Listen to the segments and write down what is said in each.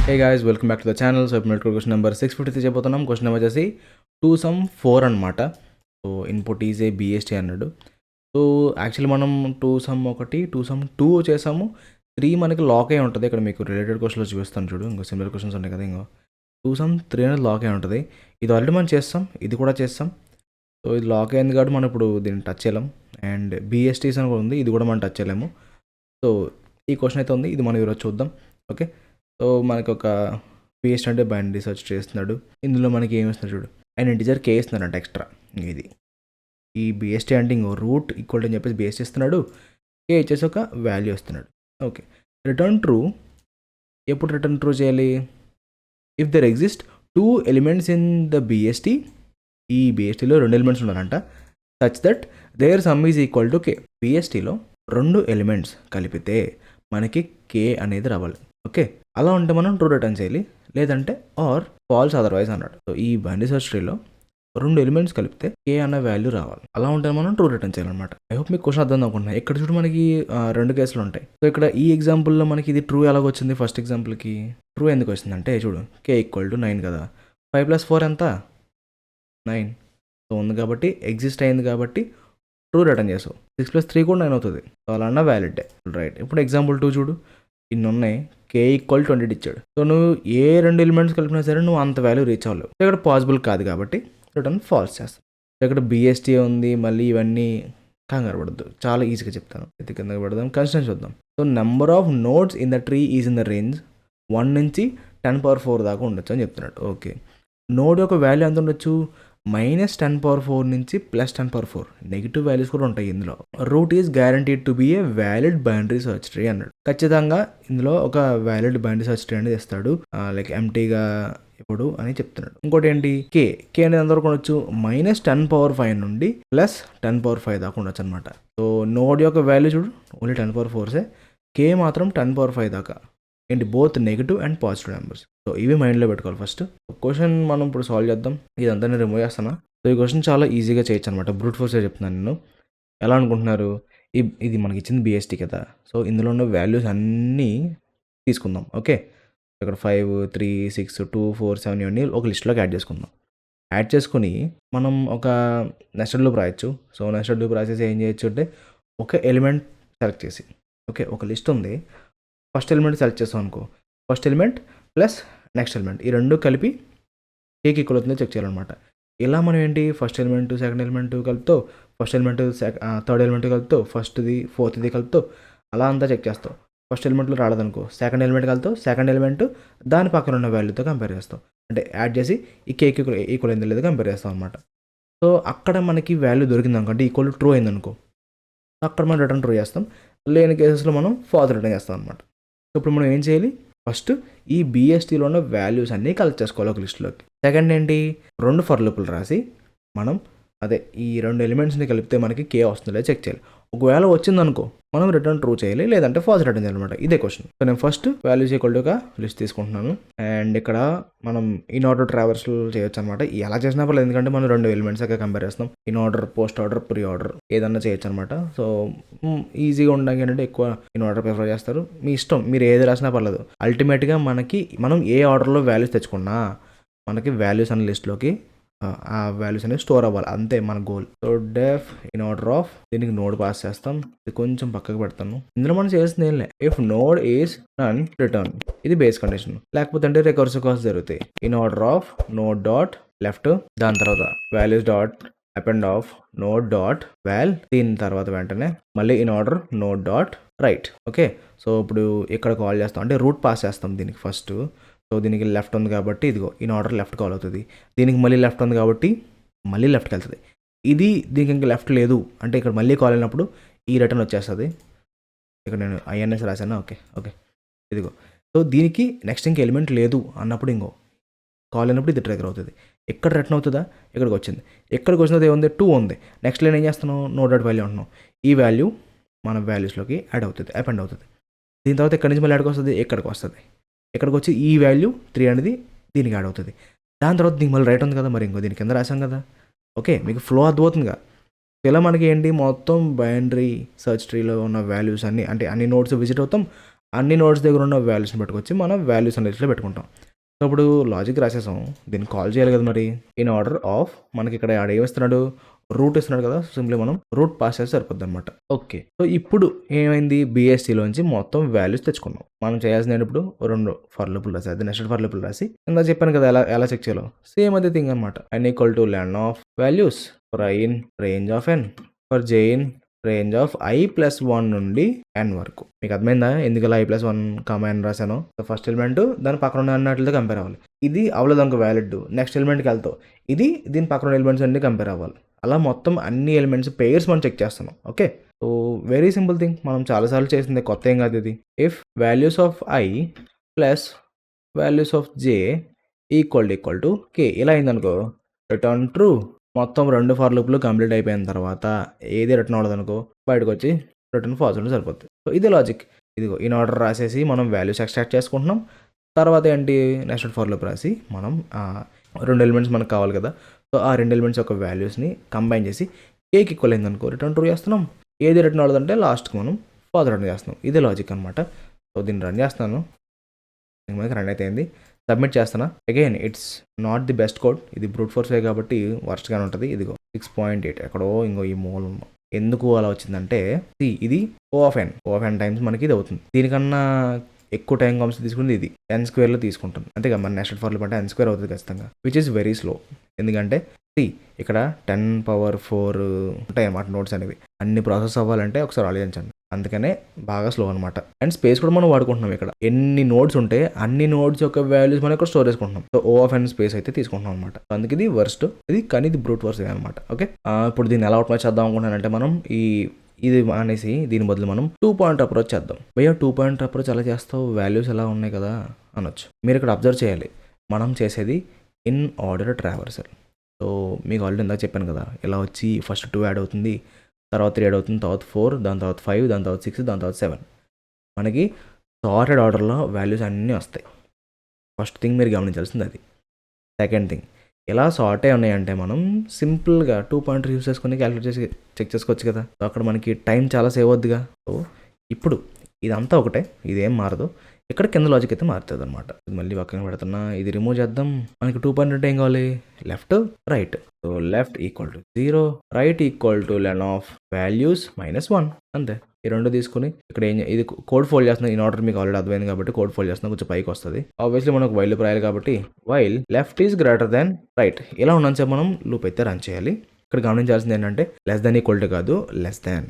Hey guys, welcome back to the channel. So ఇప్పుడు question number 653 చేయబోతున్నాం. Question number వచ్చేసి 2 sum 4 అనమాట. So input is a BST అన్నాడు. So actually మనం 2 sum 1, 2 sum 2 చేసాము. 3 మనకి లాక్ అయి ఉంటుంది. ఇక్కడ మీకు రిలేటెడ్ క్వశ్చన్లో చూపిస్తాను చూడు. ఇంకో సిమిలర్ క్వశ్చన్స్ ఉన్నాయి కదా. ఇంకో 2 sum 3 అనేది లాక్ అయి ఉంటుంది. ఇది ఆల్రెడీ మనం చేస్తాం, ఇది కూడా చేస్తాం. సో ఇది లాక్ అయింది కాబట్టి మనం ఇప్పుడు దీన్ని టచ్ చేయలేం. అండ్ BSTs అని కూడా ఉంది, ఇది కూడా మనం టచ్ చేయలేము. సో ఈ క్వశ్చన్ అయితే ఉంది, ఇది మనం ఈరోజు చూద్దాం. ఓకే, సో మనకి ఒక BST అంటే బైనరీ సెర్చ్ చేస్తున్నాడు. ఇందులో మనకి ఏమి ఇస్తున్నాడు చూడు, అండ్ ఇంటిజర్ K ఇస్తున్నాడంట ఎక్స్ట్రా. ఇది ఈ BST అంటే ఇంకో రూట్ ఈక్వల్ అని చెప్పేసి BST ఇస్తున్నాడు, K ఇచ్చేసి ఒక వాల్యూ ఇస్తున్నాడు. Okay, return true. ఎప్పుడు రిటర్న్ ట్రూ చేయాలి? If there exist 2 elements in the BST. ఈ BSTలో 2 ఎలిమెంట్స్ ఉన్నారంట. Such that their sum is equal to K. BSTలో 2 ఎలిమెంట్స్ కలిపితే మనకి K అనేది రావాలి. ఓకే, అలా ఉంటే మనం ట్రూ రిటర్న్ చేయాలి, లేదంటే ఆర్ ఫాల్స్ అదర్వైజ్ అన్నాడు. సో ఈ బైనరీ సెర్చ్ ట్రీలో 2 ఎలిమెంట్స్ కలిపితే K అన్న వాల్యూ రావాలి. అలా ఉంటే మనం ట్రూ రిటర్న్ చేయాలన్నమాట. ఐ హోప్ మీకు క్వశ్చన్ అర్థం అనుకుంటున్నా. ఇక్కడ చూడు మనకి 2 కేసులు ఉంటాయి. సో ఇక్కడ ఈ ఎగ్జాంపుల్లో మనకి ఇది ట్రూ ఎలాగ వచ్చింది? ఫస్ట్ ఎగ్జాంపుల్కి ట్రూ ఎందుకు వచ్చిందంటే చూడు, K ఈక్వల్ టు 9 కదా. 5 + 4 ఎంత? 9. సో ఉంది కాబట్టి ఎగ్జిస్ట్ అయింది కాబట్టి ట్రూ రిటర్న్ చేసావు. 6 + 3 కూడా 9 అవుతుంది. సో అలా అన్న వ్యాలిడ్. రైట్, ఇప్పుడు ఎగ్జాంపుల్ 2 చూడు, ఇన్ని ఉన్నాయి. K ఈక్వల్ 20 ఇచ్చాడు. సో నువ్వు ఏ 2 ఎలిమెంట్స్ కలిపినా సరే నువ్వు అంత వాల్యూ రీచ్ అవ్వలేవు. సో ఇక్కడ పాసిబుల్ కాదు కాబట్టి రిటర్న్ ఫాల్స్ చేస్తాం. సో ఇక్కడ BST ఉంది, మళ్ళీ ఇవన్నీ కంగారు పడద్దు, చాలా ఈజీగా చెప్తాను. అయితే కిందకి పడదాం, కన్స్టెంట్ చూద్దాం. So number of nodes in the tree is in the range 1 నుంచి 10⁴ దాకా ఉండొచ్చు అని చెప్తున్నాడు. ఓకే, నోడ్ యొక్క వాల్యూ ఎంత ఉండొచ్చు? -10⁴ నుంచి +10⁴. నెగిటివ్ వాల్యూస్ కూడా ఉంటాయి ఇందులో. Root is guaranteed to be a valid binary search tree అన్నాడు. ఖచ్చితంగా ఇందులో ఒక వ్యాలిడ్ బైనరీ సెర్చ్ ట్రీ అనేది ఇస్తాడు, లైక్ ఎంటీగా ఇప్పుడు అని చెప్తున్నాడు. ఇంకోటి ఏంటి? K అనేది ఎంతవరకు ఉండొచ్చు? -10⁵ నుండి +10⁵ దాకా ఉండొచ్చు అనమాట. సో నోడ్ యొక్క వాల్యూ చూడు, ఓన్లీ 10⁴సే. K మాత్రం 10⁵ దాకా. ఏంటి? Both negative and positive numbers. So ఇవి మైండ్లో పెట్టుకోవాలి. ఫస్ట్ క్వశ్చన్ మనం ఇప్పుడు సాల్వ్ చేద్దాం. ఇదంతా నేను రిమూవ్ చేస్తాను. సో ఈ క్వశ్చన్ చాలా ఈజీగా చేయొచ్చు అనమాట. బ్రూట్ ఫోర్స్గా చెప్తున్నాను నేను. ఎలా అనుకుంటున్నారు? ఇది మనకి ఇచ్చింది BST కదా. సో ఇందులో ఉన్న వాల్యూస్ అన్నీ తీసుకుందాం. ఓకే, ఇక్కడ 5, 3, 6, 2, 4, 7 ఇవన్నీ ఒక లిస్ట్లోకి యాడ్ చేసుకుందాం. యాడ్ చేసుకుని మనం ఒక నెస్టెడ్ లూప్ రాయొచ్చు. సో నెస్టెడ్ లూప్ రాసేసి ఏం చేయొచ్చు అంటే ఒక ఎలిమెంట్ సెలెక్ట్ చేసి, ఓకే, ఒక లిస్ట్ ఉంది, ఫస్ట్ ఎలిమెంట్ సెలెక్ట్ చేస్తాం అనుకో, first element plus next element ఈ రెండు కలిపి Kకి ఈక్వల్ అవుతుందో చెక్ చేయాలన్నమాట. ఇలా మనం ఏంటి, ఫస్ట్ ఎలిమెంట్ సెకండ్ ఎలిమెంట్ కలుపుతో, ఫస్ట్ ఎలిమెంట్ థర్డ్ ఎలిమెంట్ కలుపుతో, ఫస్ట్ది ఫోర్త్ది కలుపుతో అలా అంతా చెక్ చేస్తాం. ఫస్ట్ ఎలిమెంట్లో రాలేదనుకో, సెకండ్ ఎలిమెంట్ కలుపుతో, సెకండ్ ఎలిమెంట్ దాని పక్కన ఉన్న వాల్యూతో కంపేర్ చేస్తాం. అంటే యాడ్ చేసి ఈ Kకి ఈక్వల్ అయిందో లేదో కంపేర్ చేస్తాం అనమాట. సో అక్కడ మనకి వాల్యూ దొరికింది అనుకో, అంటే ఈక్వల్ ట్రూ అయిందనుకో, అక్కడ మనం రిటర్న్ ట్రూ చేస్తాం. లేని కేసెస్లో మనం ఫాల్స్ రిటర్న్ చేస్తాం అనమాట. ఇప్పుడు మనం ఏం చేయాలి? ఫస్ట్ ఈ BSTలో ఉన్న వాల్యూస్ అన్నీ కలెక్ట్ చేసుకోవాలి ఒక లిస్టులోకి. సెకండ్ ఏంటి? 2 ఫర్ లూపులు రాసి మనం ఈ 2 ఎలిమెంట్స్ని కలిపితే మనకి K వస్తుందో చెక్ చేయాలి. ఒకవేళ వచ్చిందనుకో మనం రిటర్న్ ట్రూ చేయాలి, లేదంటే ఫాల్స్ రిటర్న్ చేయాలన్నమాట. ఇదే క్వశ్చన్. సో నేను ఫస్ట్ వాల్యూస్ ఈక్వల్ టు ఒక లిస్ట్ తీసుకుంటున్నాను. అండ్ ఇక్కడ మనం ఇన్ ఆర్డర్ ట్రావర్సల్ చేయొచ్చు అనమాట. ఎలా చేసినా పర్లేదు, ఎందుకంటే మనం 2 ఎలిమెంట్స్ అయితే కంపేర్ చేస్తాం. In order, post order, pre order ఏదన్నా చేయొచ్చు అనమాట. సో ఈజీగా ఉండడానికి ఏంటంటే ఎక్కువ ఇన్ ఆర్డర్ ప్రిఫర్ చేస్తారు. మీ ఇష్టం, మీరు ఏది రాసినా పర్లేదు. అల్టిమేట్గా మనం ఏ ఆర్డర్లో వాల్యూస్ తెచ్చుకున్నా మనకి వాల్యూస్ అనే లిస్ట్లోకి ఆ వాల్యూస్ అనేవి స్టోర్ అవ్వాలి, అంతే మన goal. So deaf in order of, దీనికి నోడ్ పాస్ చేస్తాం. ఇది కొంచెం పక్కకు పెడతాను. ఇందులో మనం చేస్తుంది ఏం లే, if node is none return, ఇది బేస్ కండిషన్. లేకపోతే అంటే రికర్సివ్ కాల్స్ జరుగుతాయి. Inorder of node dot left, దాని తర్వాత values dot append of node dot val, దీని తర్వాత వెంటనే మళ్ళీ inorder node dot right. Okay, so ఇప్పుడు ఇక్కడ కాల్ చేస్తాం, అంటే రూట్ పాస్ చేస్తాం దీనికి ఫస్ట్. సో దీనికి లెఫ్ట్ ఉంది కాబట్టి ఇదిగో ఇన్ ఆర్డర్ లెఫ్ట్ కాల్ అవుతుంది. దీనికి మళ్ళీ లెఫ్ట్ ఉంది కాబట్టి మళ్ళీ లెఫ్ట్కి వెళ్తుంది. దీనికి ఇంకా లెఫ్ట్ లేదు అంటే ఇక్కడ మళ్ళీ కాల్ అయినప్పుడు ఈ రిటర్న్ వచ్చేస్తుంది. ఇక్కడ నేను INS రాశాను. ఓకే, ఇదిగో. సో దీనికి నెక్స్ట్ ఇంక ఎలిమెంట్ లేదు అన్నప్పుడు ఇంకో కాల్ అయినప్పుడు ఇది ట్రిగర్ అవుతుంది. ఎక్కడ రిటర్న్ అవుతుందా? ఇక్కడికి వచ్చింది. ఎక్కడికి వచ్చినది ఏముంది? 2 ఉంది. నెక్స్ట్ లైన్ ఏం చేస్తున్నాం? నో డాట్ వాల్యూ అంటున్నాం. ఈ వాల్యూ మన వాల్యూస్లోకి యాడ్ అవుతుంది, అపెండ్ అవుతుంది. దీని తర్వాత ఇక్కడ నుంచి మళ్ళీ యాడ్కి వస్తుంది, ఇక్కడికి వస్తుంది. ఇక్కడికి వచ్చి ఈ వాల్యూ 3 అనేది దీనికి యాడ్ అవుతుంది. దాని తర్వాత దీనికి మళ్ళీ రైట్ ఉంది కదా, మరి ఇంకో దీని కింద రాసాం కదా. ఓకే, మీకు ఫ్లో అర్థమవుతుందిగా. ఇలా మనకి ఏంటి, మొత్తం బైనరీ సెర్చ్ ట్రీలో ఉన్న వాల్యూస్ అన్ని, అంటే అన్ని నోడ్స్ విజిట్ అవుతాం. అన్ని నోడ్స్ దగ్గర ఉన్న వాల్యూస్ని పెట్టుకొచ్చి మనం వాల్యూస్ అనే లిస్ట్లో పెట్టుకుంటాం. సో ఇప్పుడు లాజిక్ రాసేసాం, దీన్ని కాల్ చేయాలి కదా మరి. ఇన్ ఆర్డర్ ఆఫ్ మనకి ఇక్కడ ఆడ ఏమిస్తున్నాడు, రూట్ ఇస్తున్నాడు కదా, సింప్లీ మనం రూట్ పాస్ చేస్తే సరిపోద్ది అనమాట. ఓకే, సో ఇప్పుడు ఏమైంది, BSTలోంచి మొత్తం వాల్యూస్ తెచ్చుకున్నాం. మనం చేయాల్సింది ఇప్పుడు 2 ఫర్ లూపులు రాసి, అది నెక్స్ట్ ఫర్ లూపులు రాసి, ఇందా చెప్పాను కదా ఎలా చెక్ చేయాలో, సేమ్ అదే థింగ్ అనమాట. n equal to len of values for i in range of n for j in range of i+1 నుండి n వరకు. మీకు అర్థమైందా ఎందుకు ఇలా i+1 కామా n రాశాను? ఫస్ట్ ఎలిమెంట్ దాని పక్కన ఉన్న అన్నట్లతో కంపేర్ అవ్వాలి. ఇది అవ్వలేదు అనుకో వ్యాలిడ్, నెక్స్ట్ ఎలిమెంట్కి వెళ్తావు, ఇది దీని పక్కన ఉన్న ఎలిమెంట్స్ అన్ని కంపేర్ అవ్వాలి. అలా మొత్తం అన్ని ఎలిమెంట్స్ పేర్స్ మనం చెక్ చేస్తున్నాం. Okay, so very simple thing, మనం చాలాసార్లు చేసింది, కొత్త ఏం కాదు ఇది. If values of i plus values of j equal to k ఇలా అయిందనుకో, రిటర్న్ ట్రూ. మొత్తం 2 ఫర్ లూప్లు కంప్లీట్ అయిపోయిన తర్వాత ఏది రిటర్న్ అవ్వదు అనుకో, బయటకు వచ్చి రిటర్న్ ఫాల్స్ ఉంటే సరిపోతుంది. సో ఇది లాజిక్. ఇదిగో ఇన్ ఆర్డర్ రాసేసి మనం వాల్యూస్ ఎక్స్ట్రాక్ట్ చేసుకుంటున్నాం. తర్వాత ఏంటి, నెక్స్ట్ ఫర్ లూప్ రాసి మనం 2 ఎలిమెంట్స్ మనకు కావాలి కదా, సో ఆ 2 ఎలిమెంట్స్ యొక్క వాల్యూస్ని కంబైన్ చేసి కేకి ఈక్వల్ అయిందనుకో రిటర్న్ ట్రూ చేస్తున్నాం. ఏది రిటర్న్ అవ్వదంటే లాస్ట్కి మనం ఫాల్స్ రిటర్న్ చేస్తున్నాం. ఇదే లాజిక్ అనమాట. సో దీన్ని రన్ చేస్తున్నాను, మనకి రన్ అయితే సబ్మిట్ చేస్తానా. Again it's not the best code, ఇది బ్రూట్ ఫోర్స్ వే కాబట్టి వర్స్ట్గానే ఉంటుంది. ఇదిగో 6.8 ఎక్కడో ఇంకో ఈ మూల ఉన్నాం. ఎందుకు అలా వచ్చిందంటే ఇది O ఆఫ్ n టైమ్స్ మనకి ఇది అవుతుంది. దీనికన్నా ఎక్కువ టైం కామ్స్ తీసుకుంది ఇది n² తీసుకుంటుంది. అంతేగా మన నెక్స్ట్ ఫర్ లూప్ అంటే n² అవుతుంది ఖచ్చితంగా, విచ్ ఈస్ వెరీ స్లో. ఎందుకంటే ఇక్కడ 10⁴ ఉంటాయి అన్నమాట నోట్స్ అనేవి. అన్ని ప్రాసెస్ అవ్వాలంటే ఒకసారి ఆలోచించండి, అందుకనే బాగా స్లో అనమాట. అండ్ స్పేస్ కూడా మనం వాడుకుంటున్నాం. ఇక్కడ ఎన్ని నోడ్స్ ఉంటే అన్ని నోడ్స్ యొక్క వాల్యూస్ మనం ఇక్కడ స్టోర్ చేసుకుంటున్నాం. So O of n space అయితే తీసుకుంటున్నాం అనమాట. అందుకే ఇది వర్స్ట్, ఇది కానీ ఇది బ్రూట్ ఫోర్స్ అనమాట. ఓకే, ఇప్పుడు దీన్ని ఎలా అవుట్మైజ్ చేద్దాం అనుకుంటున్నానంటే, మనం ఇది అనేసి దీని బదులు మనం 2 పాయింట్ అప్రోచ్ చేద్దాం. భయ్యా 2 పాయింట్ అప్రోచ్ ఎలా చేస్తావు, వాల్యూస్ ఎలా ఉన్నాయి కదా అనొచ్చు. మీరు ఇక్కడ అబ్జర్వ్ చేయాలి, మనం చేసేది ఇన్ ఆర్డర్ ట్రావర్సల్. సో మీకు ఆల్రెడీ ఇందాక చెప్పాను కదా, ఇలా వచ్చి ఫస్ట్ 2 యాడ్ అవుతుంది, తర్వాత 3 యాడ్ అవుతుంది, తర్వాత 4, దాని తర్వాత 5, దాని తర్వాత 6, దాని తర్వాత 7. మనకి సార్టెడ్ ఆర్డర్లో వాల్యూస్ అన్నీ వస్తాయి. ఫస్ట్ థింగ్ మీరు గమనించాల్సింది అది. సెకండ్ థింగ్, ఎలా సార్ట్ అయి ఉన్నాయంటే మనం సింపుల్గా 2 పాయింట్ యూస్ చేసుకుని క్యాలిక్యులేట్ చేసి చెక్ చేసుకోవచ్చు కదా. సో అక్కడ మనకి టైం చాలా సేవ్ అవుద్దిగా. సో ఇప్పుడు ఇదంతా ఒకటే, ఇదేం మారదు. ఇక్కడ కింద లాజిక్ అయితే మారుతుంది అనమాట. మళ్ళీ పక్కన పెడుతున్నా, ఇది రిమూవ్ చేద్దాం. మనకి 2 పాయింట్ అంటే ఏం కావాలి, left right. So left equal to 0, right equal to len of values -1. అంతే. ఈ రెండు తీసుకుని ఇక్కడ ఇది కోడ్ ఫోల్డ్ చేస్తున్నా. ఇన్ ఆర్డర్ మీకు ఆల్రెడీ అర్థమైంది కాబట్టి కోడ్ ఫోల్డ్ చేస్తున్నా, కొంచెం పైకి వస్తుంది. ఆబ్వియస్లీ మనకు వైల్ లూప్ రాయాలి కాబట్టి while left is greater than right ఇలా ఉన్నంత మనం లూప్ అయితే రన్ చేయాలి. ఇక్కడ గమనించాల్సింది ఏంటంటే లెస్ దాన్ ఈక్వల్ టు కాదు, less than.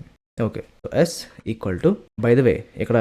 Okay, so as equal to, by the way ఇక్కడ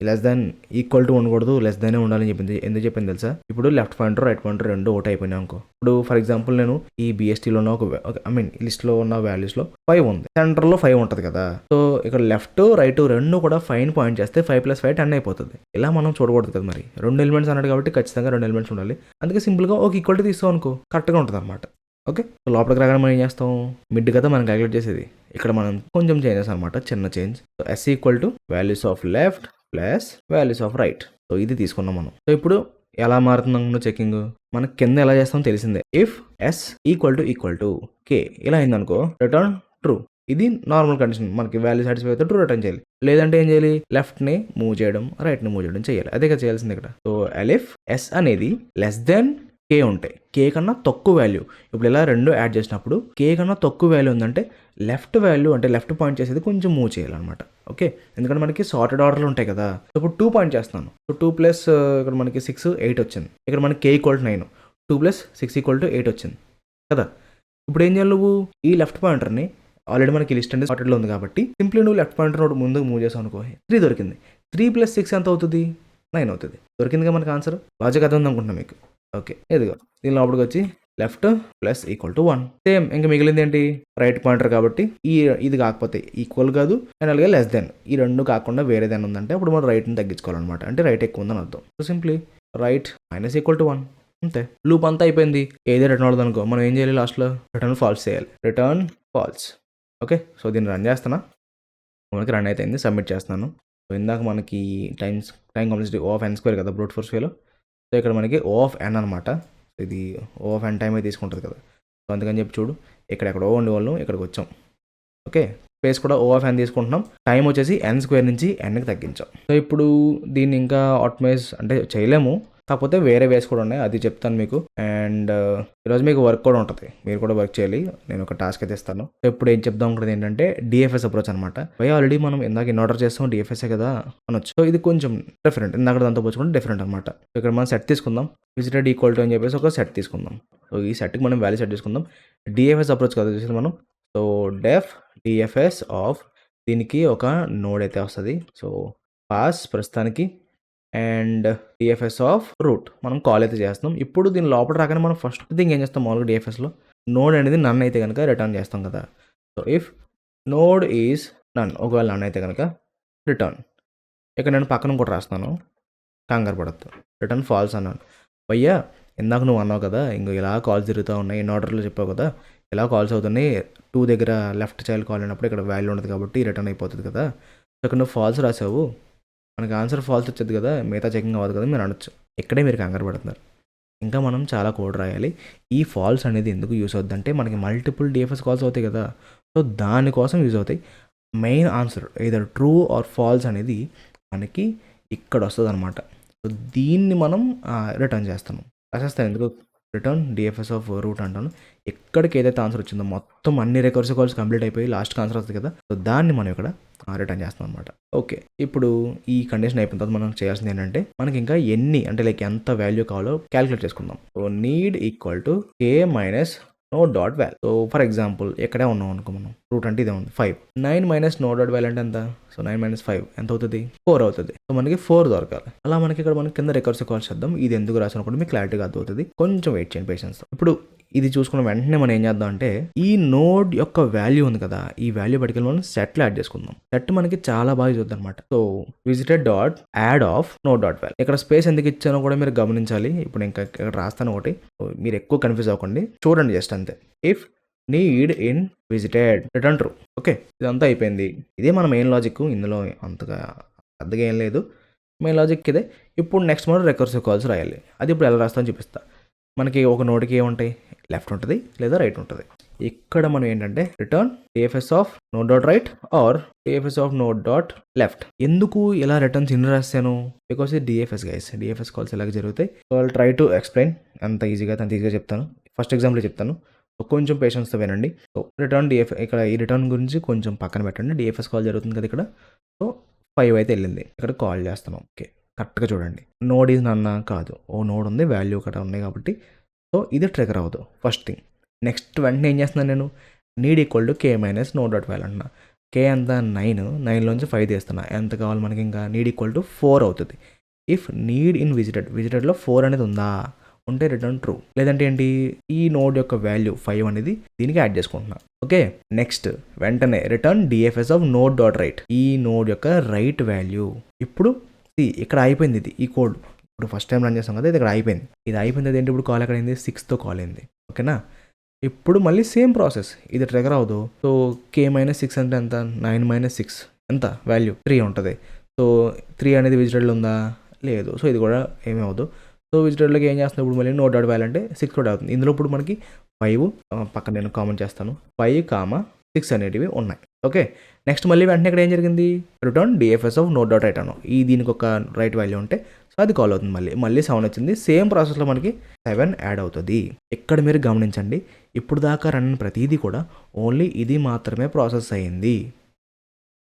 లెస్ దాన్ ఈక్వల్ టు ఉండకూడదు, లెస్ దానే ఉండాలని చెప్పింది. ఎందుకు చెప్పింది తెలుసా, ఇప్పుడు లెఫ్ట్ పాయింటర్ రైట్ పాయింటర్ రెండు ఒకటి అయిపోయినాయి అనుకో. ఇప్పుడు ఫర్ ఎగ్జాంపుల్ నేను ఈ BSTలో ఉన్న లిస్ట్లో ఉన్న వాల్యూస్లో 5 ఉంది, సెంటర్లో 5 ఉంటుంది కదా. సో ఇక్కడ లెఫ్ట్ రైట్ రెండు కూడా 5 పాయింట్ చేస్తే 5 + 5 10 అయిపోతుంది. ఇలా మనం చూడకూడదు కదా, మరి 2 ఎలిమెంట్స్ అన్నాడు కాబట్టి ఖచ్చితంగా 2 ఎలిమెంట్స్ ఉండాలి. అందుకే సింపుల్గా ఒక ఈక్వాలిటీ తీస్తాం అనుకో, కరెక్ట్గా ఉంటుంది అనమాట. ఓకే, సో లోపలికి రాగానే మనం ఏం చేస్తాం, మిడ్ కదా మనం క్యాలిక్యులేట్ చేసేది. ఇక్కడ మనం కొంచెం చేంజెస్ అనమాట, చిన్న change. So S equal to values of left plus values of right. So ఇది తీసుకున్నాం మనం. సో ఇప్పుడు ఎలా మారుతుందో చెకింగ్ మనకి కింద ఎలా చేస్తామో తెలిసిందే. If S equal to K ఇలా అయిందనుకో, రిటర్న్ ట్రూ. ఇది నార్మల్ కండిషన్, మనకి వాల్యూ సాటిస్ఫై అయితే ట్రూ రిటర్న్ చేయాలి. లేదంటే ఏం చేయాలి, లెఫ్ట్ని మూవ్ చేయడం, రైట్ని మూవ్ చేయడం చేయాలి. అదే కదా చేయాల్సింది ఇక్కడ. సో ఎలిఫ్ S అనేది లెస్ దెన్ K ఉంటాయి, K కన్నా తక్కువ వాల్యూ. ఇప్పుడు ఇలా రెండు యాడ్ చేసినప్పుడు K కన్నా తక్కువ వాల్యూ ఉందంటే లెఫ్ట్ వాల్యూ అంటే లెఫ్ట్ పాయింట్ చేసేది కొంచెం మూవ్ చేయాలన్నమాట. ఓకే, ఎందుకంటే మనకి సార్టెడ్ ఆర్డర్లు ఉంటాయి కదా. ఇప్పుడు 2 పాయింట్ చేస్తున్నాను. సో 2 ప్లస్ ఇక్కడ మనకి 6 8 వచ్చింది. ఇక్కడ మనకి K ఈక్వల్ టు 9, 2 + 6 = 8 వచ్చింది కదా. ఇప్పుడు ఏం చేయాలి, నువ్వు ఈ లెఫ్ట్ పాయింటర్ని ఆల్రెడీ మనకి లిస్ట్ అంటే సార్టెడ్లో ఉంది కాబట్టి సింప్లీ నువ్వు లెఫ్ట్ పాయింటర్ నోట్ ముందుకు మూవ్ చేసావు అనుకో, 3 దొరికింది. 3 + 6 ఎంత అవుతుంది, 9 అవుతుంది. దొరికిందిగా మనకి ఆన్సర్. లాజిక్ అర్థం అనుకుంటున్నాం మీకు. ఓకే, ఇదిగో దీని లోపలికి వచ్చి left plus equal to 1. Same ఇంకా మిగిలింది ఏంటి, రైట్ పాయింటర్ కాబట్టి ఇది కాకపోతే ఈక్వల్ కాదు, అండ్ అలాగే లెస్ దెన్, ఈ రెండు కాకుండా వేరే దాన్ని ఉందంటే అప్పుడు మనం రైట్ని తగ్గించుకోవాలన్నమాట. అంటే రైట్ ఎక్కువ ఉందని అర్థం. So simply right -1. అంతే, లూప్ అంతా అయిపోయింది. ఏది రిటర్న్ అవుతుంది అనుకో, మనం ఏం చేయాలి, లాస్ట్లో రిటర్న్ ఫాల్స్ చేయాలి. Return falls. ఓకే, సో దీన్ని రన్ చేస్తున్నా, మనకి రన్ అయితే సబ్మిట్ చేస్తున్నాను. సో ఇందాక మనకి time complexity O of n² కదా బ్రూట్ ఫోర్స్ వేలో. సో ఇక్కడ మనకి O ఆఫ్ n అనమాట. ఇది O ఆఫ్ n టైం అయితే తీసుకుంటుంది కదా. సో అందుకని చెప్పి చూడు, ఎక్కడెక్కడో ఉండేవాళ్ళం ఇక్కడికి వచ్చాం. ఓకే, స్పేస్ కూడా ఓ ఆఫ్ ఎన్ తీసుకుంటున్నాం. టైం వచ్చేసి ఎన్ స్క్వేర్ నుంచి ఎన్కి తగ్గించాం. సో ఇప్పుడు దీన్ని ఇంకా ఆప్టిమైజ్ అంటే చేయలేము, కాకపోతే వేరే వేస్ కూడా ఉన్నాయి, అది చెప్తాను మీకు. అండ్ ఈరోజు మీకు వర్క్ కూడా ఉంటుంది, మీరు కూడా వర్క్ చేయాలి. నేను ఒక టాస్క్ అయితే ఇస్తాను. సో ఇప్పుడు ఏం చెప్దాం అనుకుంటుంది ఏంటంటే డిఎఫ్ఎస్ అప్రోచ్ అనమాట. పై ఆల్రెడీ మనం ఇందాక ఇన్ ఆర్డర్ చేస్తాం, డిఎఫ్ఎస్ఏ కదా అనొచ్చు. సో ఇది కొంచెం డిఫరెంట్, ఇందాక దాంతో పోల్చుకుంటే డిఫరెంట్ అనమాట. ఇక్కడ మనం సెట్ తీసుకుందాం, విజిటెడ్ ఈక్వల్ టు అని చెప్పేసి ఒక సెట్ తీసుకుందాం. సో ఈ సెట్కి మనం వాల్యూ సెట్ తీసుకుందాం. డిఎఫ్ఎస్ అప్రోచ్ కదా చూసింది మనం. సో డెఫ్ డిఎఫ్ఎస్ ఆఫ్, దీనికి ఒక నోడ్ అయితే వస్తుంది. సో పాస్ ప్రస్తుతానికి అండ్ డిఎఫ్ఎస్ ఆఫ్ రూట్ మనం కాల్ అయితే చేస్తాం. ఇప్పుడు దీని లోపల రాగానే మనం ఫస్ట్ థింగ్ ఏం చేస్తాం, మామూలుగా డిఎఫ్ఎస్లో నోడ్ అనేది నన్ అయితే కనుక రిటర్న్ చేస్తాం కదా. So if node is none, ఒకవేళ నన్ అయితే కనుక రిటర్న్. ఇక్కడ నేను పక్కన కూడా రాస్తాను, కంగారు పడద్దు, రిటర్న్ ఫాల్స్ అన్నాను. భయ్యా ఇందాక నువ్వు అన్నావు కదా, ఇంకో ఇలా కాల్స్ తిరుగుతూ ఉన్నాయి, ఇన్ ఆర్డర్లో చెప్పావు కదా, ఇలా కాల్స్ అవుతున్నాయి, 2 దగ్గర లెఫ్ట్ చైల్డ్ కాల్ అయినప్పుడు ఇక్కడ వాల్యూ ఉండదు కాబట్టి రిటర్న్ అయిపోతుంది కదా. సో ఇక్కడ నువ్వు ఫాల్స్ రాసావు, మనకి ఆన్సర్ ఫాల్స్ వచ్చేది కదా, మిగతా చెకింగ్ అవ్వదు కదా మీరు అనొచ్చు. ఇక్కడే మీరు కంగారు పడుతున్నారు, ఇంకా మనం చాలా కోడ్ రాయాలి. ఈ ఫాల్స్ అనేది ఎందుకు యూస్ అవుతుంది అంటే మనకి మల్టిపుల్ డిఎఫ్ఎస్ కాల్స్ అవుతాయి కదా, సో దానికోసం యూజ్ అవుతాయి. Main answer either true or false అనేది మనకి ఇక్కడ వస్తుంది అనమాట. సో దీన్ని మనం రిటర్న్ చేస్తాము, రాసేస్తాను. ఎందుకు రిటర్న్ డిఎఫ్ఎస్ ఆఫ్ రూట్ అంటాను. ఎక్కడికి ఏదైతే ఆన్సర్ వచ్చిందో మొత్తం అన్ని రికర్సివ్ కాల్స్ కంప్లీట్ అయిపోయి లాస్ట్కి ఆన్సర్ వస్తుంది కదా, సో దాన్ని మనం ఇక్కడ రిటర్న్ చేస్తాం అనమాట. ఓకే, ఇప్పుడు ఈ కండిషన్ అయిపోయిన తర్వాత మనం చేయాల్సింది ఏంటంటే మనకి ఇంకా ఎన్ని అంటే లైక్ ఎంత వాల్యూ కావాలో క్యాలిక్యులేట్ చేసుకుందాం. So need equal to K minus node dot value. So for example ఇక్కడే ఉన్నాం అనుకో, మనం రూట్ అంటే ఇదే ఉంది 5, 9 మైనస్ నో డాట్ వాల్యూ అంటే ఎంత, సో 9 మైనస్ 5 ఎంత అవుతుంది, 4 అవుతుంది. సో మనకి 4 దొరకాలి. అలా మనకి ఇక్కడ మనకి కింద రికర్సివ్ కాల్స్ చేద్దాం. ఇది ఎందుకు రాసాను కూడా మీకు క్లారిటీగా అర్థమవుతుంది, కొంచెం వెయిట్ చేయండి పేషెన్స్. ఇప్పుడు ఇది చూసుకున్న వెంటనే మనం ఏం చేద్దాం అంటే ఈ నోడ్ యొక్క వాల్యూ ఉంది కదా, ఈ వాల్యూ పట్టుకెళ్ళి మనం సెట్లో యాడ్ చేసుకుందాం. సెట్ మనకి చాలా బాగా చూద్దాం అనమాట. So visited dot add of node dot value. ఇక్కడ స్పేస్ ఎందుకు ఇచ్చానో కూడా మీరు గమనించాలి. ఇప్పుడు ఇంకా ఇక్కడ రాస్తాను ఒకటి, మీరు ఎక్కువ కన్ఫ్యూజ్ అవ్వకండి, చూడండి జస్ట్ అంతే. If need in visited return true. Okay, ఇదంతా అయిపోయింది. ఇదే మన మెయిన్ లాజిక్, ఇందులో అంతగా పెద్దగా ఏం లేదు, మెయిన్ లాజిక్ ఇదే. ఇప్పుడు నెక్స్ట్ మనం రికర్సివ్ కాల్స్ రాయాలి. అది ఇప్పుడు ఎలా రాస్తామని చూపిస్తా. మనకి ఒక నోడ్కి ఏముంటాయి, లెఫ్ట్ ఉంటుంది లేదా రైట్ ఉంటుంది. ఇక్కడ మనం ఏంటంటే return DFS of node dot right are DFS of node dot left. ఎందుకు ఇలా రిటర్న్స్ ఇన్ని రాస్తాను, బికాస్ ఇది డిఎఫ్ఎస్ గైస్, డిఎఫ్ఎస్ కాల్స్ ఎలాగ జరుగుతాయి. So I try to explain, అంత ఈజీగా చెప్తాను. ఫస్ట్ ఎగ్జాంపుల్ చెప్తాను, కొంచెం పేషెన్స్తో వినండి. సో రిటర్న్ ఇక్కడ ఈ రిటర్న్ గురించి కొంచెం పక్కన పెట్టండి. డిఎఫ్ఎస్ కాల్ జరుగుతుంది కదా ఇక్కడ. సో 5 అయితే వెళ్ళింది, ఇక్కడ కాల్ చేస్తున్నాం. ఓకే, కరెక్ట్గా చూడండి, నోడ్ ఈజ్ నన్న కాదు, ఓ నోడ్ ఉంది, వాల్యూ ఇక్కడ ఉన్నాయి కాబట్టి సో ఇది ట్రిగర్ అవ్వదు ఫస్ట్ థింగ్. నెక్స్ట్ వెంటనే ఏం చేస్తున్నాను నేను, need equal to K minus node dot value అంటున్నా. కే ఎంత 9, 9లోంచి 5 తీస్తున్నా, ఎంత కావాలి మనకి, ఇంకా నీడ్ ఈక్వల్ టు 4 అవుతుంది. ఇఫ్ నీడ్ ఇన్ విజిటెడ్లో 4 అనేది ఉందా, ఉంటే రిటర్న్ ట్రూ, లేదంటే ఏంటి ఈ నోడ్ యొక్క వాల్యూ 5 అనేది దీనికి యాడ్ చేసుకుంటున్నా. ఓకే, నెక్స్ట్ వెంటనే return DFS of node dot right, ఈ నోడ్ యొక్క రైట్ వాల్యూ. ఇప్పుడు ఇక్కడ అయిపోయింది ఇది, ఈ కోడ్ ఇప్పుడు ఫస్ట్ టైం రన్ చేస్తాం కదా, ఇది ఇక్కడ అయిపోయింది. ఇది అయిపోయింది అదేంటి, ఇప్పుడు కాల్ ఎక్కడ అయింది, 6తో కాల్ అయింది. ఓకేనా, ఇప్పుడు మళ్ళీ సేమ్ ప్రాసెస్, ఇది ట్రిగర్ అవ్వదు. సో కే మైనస్ 6 అంటే ఎంత, 9 మైనస్ 6 ఎంత, వాల్యూ 3 ఉంటుంది. సో 3 అనేది విజిటెడ్లో ఉందా, లేదు. సో ఇది కూడా ఏమీ అవ్వదు. సో విజిటెడ్లోకి ఏం చేస్తున్నాం ఇప్పుడు, మళ్ళీ నోట్ డాట్ వాల్యూ అంటే 6 కూడా అవుతుంది. ఇందులో ఇప్పుడు మనకి 5 పక్కన నేను కామెంట్ చేస్తాను, 5, 6 అనేటివి ఉన్నాయి. ఓకే, నెక్స్ట్ మళ్ళీ వెంటనే ఇక్కడ ఏం జరిగింది, return DFS of note dot right అను, ఈ దీనికి ఒక రైట్ వాల్యూ ఉంటే సో అది కాల్ అవుతుంది. మళ్ళీ 7 వచ్చింది, సేమ్ ప్రాసెస్లో మనకి 7 యాడ్ అవుతుంది. ఇక్కడ మీరు గమనించండి, ఇప్పుడు దాకా రన్ ప్రతిదీ కూడా ఓన్లీ ఇది మాత్రమే ప్రాసెస్ అయ్యింది.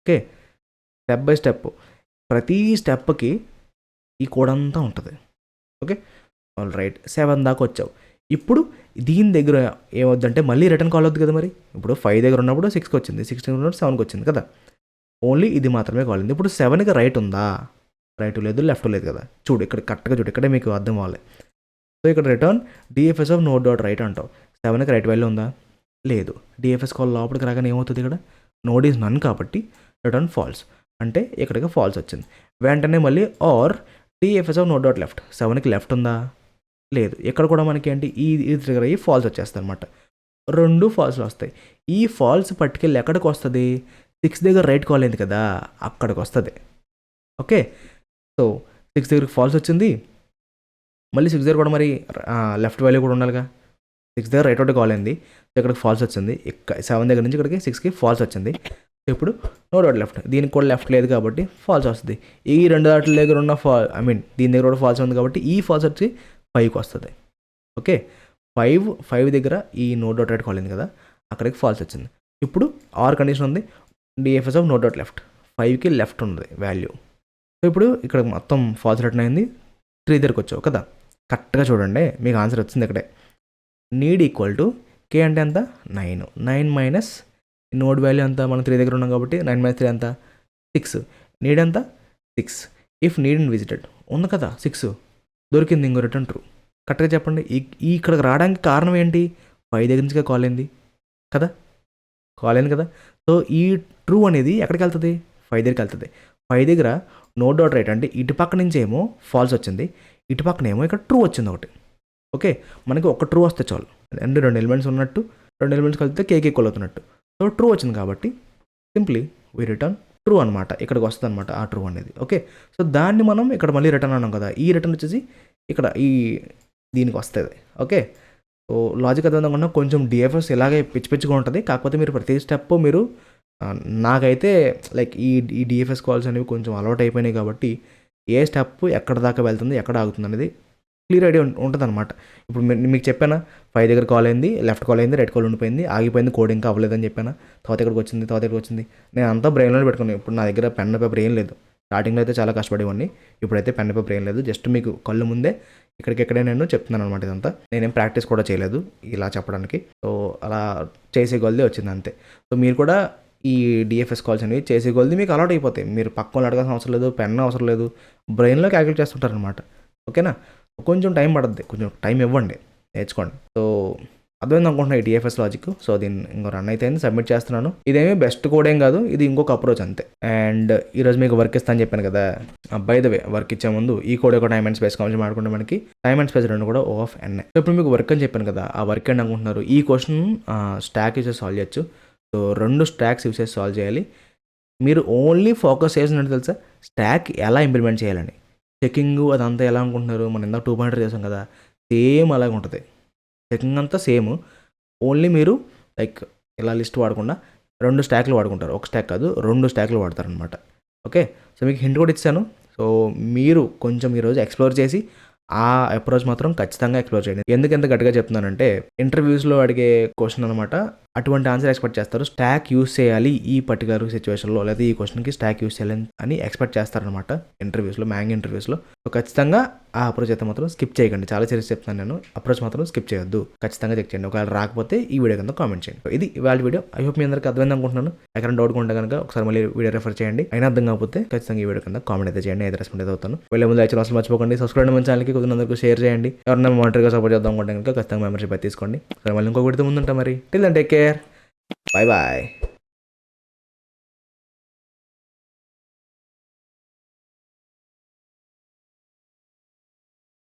ఓకే, స్టెప్ బై స్టెప్ ప్రతి స్టెప్కి ఈ కోడ్ అంతా ఉంటుంది. ఓకే, ఆల్ రైట్, 7 దాకా వచ్చావు. ఇప్పుడు దీని దగ్గర ఏమవుద్దంటే మళ్ళీ రిటర్న్ కాల్ అవుతుంది కదా. మరి ఇప్పుడు 5 దగ్గర ఉన్నప్పుడు 6కి వచ్చింది, 6 దగ్గర ఉన్నప్పుడు 7కి వచ్చింది కదా, ఓన్లీ ఇది మాత్రమే కాల్ అయింది. ఇప్పుడు 7కి రైట్ ఉందా, రైట్ లేదు, లెఫ్ట్ లేదు కదా. చూడు ఇక్కడ కరెక్ట్గా చూడు, ఇక్కడే మీకు అర్థం అవ్వాలి. సో ఇక్కడ return DFS of node dot right అంటావు, 7కి రైట్ వాల్యూ ఉందా, లేదు. డిఎఫ్ఎస్ కాల్ లోపలికి రాగానే ఏమవుతుంది, ఇక్కడ నోడ్ ఈజ్ నన్ కాబట్టి రిటర్న్ ఫాల్స్, అంటే ఇక్కడికి ఫాల్స్ వచ్చింది. వెంటనే మళ్ళీ R DFS of node dot left, 7కి లెఫ్ట్ ఉందా, లేదు. ఇక్కడ కూడా మనకి ఏంటి ఇది ట్రిగర్ అయ్యి ఫాల్స్ వచ్చేస్తుంది అనమాట. 2 ఫాల్స్లు వస్తాయి. ఈ ఫాల్స్ పట్టుకెళ్ళి ఎక్కడికి వస్తుంది, 6 దగ్గర రైట్ కాల్ అయింది కదా, అక్కడికి వస్తుంది. ఓకే, సో 6 దగ్గరికి ఫాల్స్ వచ్చింది, మళ్ళీ 6 దగ్గర కూడా మరి లెఫ్ట్ వాల్యూ కూడా ఉండాలిగా. 6 దగ్గర రైట్ ఒకటి కాల్ అయింది, ఇక్కడికి ఫాల్స్ వచ్చింది, 7 దగ్గర నుంచి ఇక్కడికి 6కి ఫాల్స్ వచ్చింది. ఇప్పుడు నో డాట్ లెఫ్ట్, దీనికి కూడా లెఫ్ట్ లేదు కాబట్టి ఫాల్స్ వస్తుంది. ఈ రెండు దాట్ల దగ్గర ఉన్న దీని దగ్గర కూడా ఫాల్స్ ఉంది కాబట్టి ఈ ఫాల్స్ వచ్చి 5కి వస్తుంది. ఓకే, 5 దగ్గర ఈ నో డాట్ రైట్ కాల్ ఉంది కదా, అక్కడికి ఫాల్స్ వచ్చింది. ఇప్పుడు ఆర్ కండిషన్ ఉంది, DFS of node dot left, 5కి లెఫ్ట్ ఉంది వాల్యూ. సో ఇప్పుడు ఇక్కడ మొత్తం ఫాల్స్ రిటర్న్ అయింది, 3 దగ్గరకు వచ్చావు కదా. కరెక్ట్గా చూడండి, మీకు ఆన్సర్ వచ్చింది ఇక్కడే. నీడ్ ఈక్వల్ టు కే అంటే ఎంత 9 మైనస్ నోడ్ వాల్యూ ఎంత, మనం 3 దగ్గర ఉన్నాం కాబట్టి 9 మైనస్ 3 ఎంత 6. నీడ్ ఎంత 6. ఇఫ్ నీడ్ ఇన్ విజిటెడ్ ఉంది కదా 6 దొరికింది, ఇంకో రిటర్న్ ట్రూ. కరెక్ట్గా చెప్పండి, ఇక్కడికి రావడానికి కారణం ఏంటి, 5 దగ్గర నుంచి కాల్ అయింది కదా, సో ఈ ట్రూ అనేది ఎక్కడికి వెళ్తుంది, 5 దగ్గరికి వెళ్తుంది. 5 దగ్గర నో డాట్ రైట్ అంటే ఇటు పక్క నుంచి ఏమో ఫాల్స్ వచ్చింది, ఇటు పక్కన ఏమో ఇక్కడ ట్రూ వచ్చింది ఒకటి. ఓకే, మనకి ఒక ట్రూ వస్తే చాలు, అంటే 2 ఎలిమెంట్స్ ఉన్నట్టు, 2 ఎలిమెంట్స్ కలిపితే కేక్ ఈక్వల్ అవుతున్నట్టు. సో ట్రూ వచ్చింది కాబట్టి సింప్లీ వీ రిటర్న్ ట్రూ అనమాట, ఇక్కడికి వస్తుంది అనమాట ఆ ట్రూ అనేది. ఓకే, సో దాన్ని మనం ఇక్కడ మళ్ళీ రిటర్న్ అన్నాం కదా, ఈ రిటర్న్ వచ్చేసి ఇక్కడ దీనికి వస్తుంది. ఓకే, సో లాజిక్ అర్థం కొంచెం డిఎఫ్ఎస్ ఇలాగే పిచ్చిగా ఉంటుంది, కాకపోతే మీరు ప్రతి స్టెప్ మీరు నాకైతే లైక్ ఈ డిఎఫ్ఎస్ కాల్స్ అనేవి కొంచెం అలవాటు అయిపోయినాయి కాబట్టి ఏ స్టెప్ ఎక్కడ దాకా వెళ్తుంది, ఎక్కడ ఆగుతుంది అనేది క్లియర్ ఐడియా ఉంటుంది అనమాట. ఇప్పుడు మీకు చెప్పానా 5 దగ్గర కాల్ అయింది, లెఫ్ట్ కాల్ అయింది, రైట్ కాల్ ఉండిపోయింది, ఆగిపోయింది, కోడ్ ఇంకా అవ్వలేదని చెప్పాను. తర్వాత ఇక్కడికి వచ్చింది, నేను అంతా బ్రెయిన్లో పెట్టుకున్నాను. ఇప్పుడు నా దగ్గర పెన్ పేపర్ ఏం లేదు. స్టార్టింగ్లో అయితే చాలా కష్టపడేవాడిని, ఇప్పుడైతే పెన్ పేపర్ ఏం లేదు, జస్ట్ మీకు కళ్ళు ముందే ఇక్కడికెక్కడే నేను చెప్తున్నాను అనమాట. ఇదంతా నేనేం ప్రాక్టీస్ కూడా చేయలేదు ఇలా చెప్పడానికి, సో అలా చేసే కొలది వచ్చింది అంతే. సో మీరు కూడా ఈ డిఎఫ్ఎస్ కాల్స్ అనేవి చేసే కొలది మీకు అలవాటు అయిపోతాయి, మీరు పక్కన అడగాల్సిన అవసరం లేదు, పెన్ అవసరం లేదు, బ్రెయిన్లో క్యాలిక్యులేట్ చేస్తుంటారనమాట. ఓకేనా, కొంచెం టైం పడుతుంది, కొంచెం టైం ఇవ్వండి, నేర్చుకోండి. సో అర్థమైంది అనుకుంటున్నాను ఈ డిఎఫ్ఎస్ లాజిక్. సో దీన్ని ఇంకో రన్ అయితే సబ్మిట్ చేస్తున్నాను. ఇదేమీ బెస్ట్ కోడ్ ఏం కాదు, ఇది ఇంకొక అప్రోచ్ అంతే. అండ్ ఈరోజు మీకు వర్క్ ఇస్తాను చెప్పాను కదా, బై ద వే వర్క్ ఇచ్చే ముందు ఈ కోడ్ ఒక టైమ్ అండ్ స్పేస్ కావాలి మాట్లాడుకుంటే మనకి టైమ్ అండ్ స్పేస్ రెండు కూడా O of n. సో ఇప్పుడు మీకు వర్క్ అని చెప్పాను కదా, ఆ వర్క్ ఏంటి అనుకుంటున్నారు, ఈ క్వశ్చన్ స్టాక్ యూస్ సాల్వ్ చేయొచ్చు. సో 2 స్టాక్స్ యూస్ చేసి సాల్వ్ చేయాలి. మీరు ఓన్లీ ఫోకస్ చేసినట్టు తెలుసా, స్టాక్ ఎలా ఇంప్లిమెంట్ చేయాలని. చెకింగ్ అదంతా ఎలా అనుకుంటున్నారు, మనం ఇందాక 2.0 చేసాం కదా, సేమ్ అలాగే ఉంటుంది. చెకింగ్ అంతా సేమ్, ఓన్లీ మీరు లైక్ ఇలా లిస్ట్ వాడకుండా 2 స్టాక్లు వాడుకుంటారు, ఒక స్టాక్ కాదు 2 స్టాక్లు వాడతారనమాట. ఓకే, సో మీకు హింట్ కూడా ఇచ్చాను. సో మీరు కొంచెం ఈరోజు ఎక్స్ప్లోర్ చేసి ఆ అప్రోచ్ మాత్రం ఖచ్చితంగా ఎక్స్ప్లోర్ చేయండి. ఎందుకు ఎంత గట్టిగా చెప్తున్నానంటే ఇంటర్వ్యూస్లో అడిగే క్వశ్చన్ అనమాట, అటువంటి ఆన్సర్ ఎక్స్పెక్ట్ చేస్తారు. స్టాక్ యూస్ చేయాలి ఈ పర్టికులర్ సిచ్యువేషన్లో, లేదా ఈ క్వశ్చన్కి స్టాక్ యూస్ చేయాలి అని ఎక్స్పెక్ట్ చేస్తారనమాట ఇంటర్వ్యూస్లో, మ్యాంగ్ ఇంటర్వ్యూస్లో. సో ఖచ్చితంగా ఆ అప్రోచ్ అయితే మాత్రం స్కిప్ చేయకండి, చాలా సీరియస్ చెప్తాను నేను, అప్రోచ్ మాత్రం స్కిప్ చేయొద్దు, ఖచ్చితంగా చెక్ చేయండి. ఒకవేళ రాకపోతే ఈ వీడియో కింద కామెంట్ చేయండి. ఇది ఇవాళ వీడియో. ఐ హోప్ మీ అందరికీ అర్థమైంది అనుకుంటున్నాను. ఎక్కడ డౌట్ ఉంటే కనుక ఒకసారి మళ్ళీ వీడియో రెఫర్ చేయండి. అయినా అర్థం కాకపోతే ఖచ్చితంగా ఈ వీడియో కింద కామెంట్ అయితే చేయండి, అయితే రెస్పాండ్ అయితే అవుతాను. వెళ్ళే ముందు అయితే అసలు మర్చిపోకండి, సబ్స్క్రైబ్ మన ఛానల్కి కుదిరినందుకు షేర్ చేయండి. ఎవరైనా మానిటర్గా సపోర్ట్ చేద్దాం అనుకుంటే కనుక ఖచ్చితంగా మెంబర్షిప్ అయితే తీసుకోండి. సరే మళ్ళీ ఇంకో వీడితో ముందుంటాం మరి. Till then take care, bye bye.